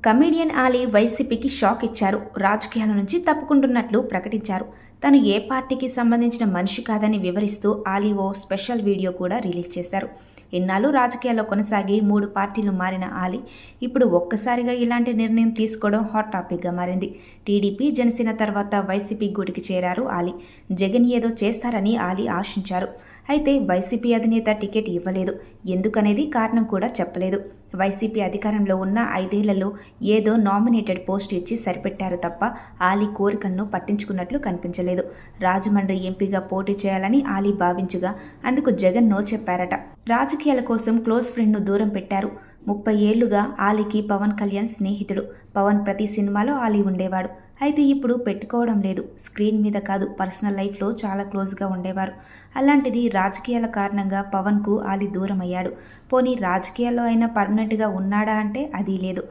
Comedian Ali వైసీపీకి shock ఇచ్చారు. రాజకీయాల నుంచి తప్పుకుంటున్నట్లు ప్రకటించారు. తను ఏ పార్టీకి సంబంధించిన మనిషి కాదని వివరిస్తూ ఆలీ ఓ స్పెషల్ వీడియో కూడా రిలీజ్ చేశారు. ఇన్నాళ్ళు రాజకీయాల్లో కొనసాగి 3 పార్టీలు మారిన ఆలీ ఇప్పుడు ఒక్కసారిగా ఇలాంటి నిర్ణయం తీసుకోవడం హాట్ టాపిక్గా మారింది. టీడీపీ, జనసేన తర్వాత వైసీపీ గూటికి చేరారు ఆలీ. జగన్ ఏదో చేస్తారని ఆలీ ఆశించారు. అయితే వైసీపీ అధినేత టికెట్ ఇవ్వలేదు. ఎందుకనేది కారణం కూడా చెప్పలేదు. వైసీపీ అధికారంలో ఉన్న 5 ఏళ్లలో ఏదో నామినేటెడ్ పోస్ట్ ఇచ్చి సరిపెట్టారు తప్ప ఆలీ కోరికలను పట్టించుకున్నట్లు కనిపించలేదు. రాజమండ్రి ఎంపీగా పోటీ చేయాలని ఆలీ భావించగా అందుకు జగన్ నో చెప్పారట. రాజకీయాల కోసం క్లోజ్ ఫ్రెండ్ను దూరం పెట్టారు. 30 ఏళ్లుగా ఆలీకి పవన్ కళ్యాణ్ స్నేహితుడు. పవన్ ప్రతి సినిమాలో ఆలీ ఉండేవాడు. అయితే ఇప్పుడు పెట్టుకోవడం లేదు. స్క్రీన్ మీద కాదు, పర్సనల్ లైఫ్లో చాలా క్లోజ్గా ఉండేవారు. అలాంటిది రాజకీయాల కారణంగా పవన్కు ఆలీ దూరం అయ్యాడు. పోనీ రాజకీయాల్లో అయినా పర్మనెంట్గా ఉన్నాడా అంటే అది లేదు.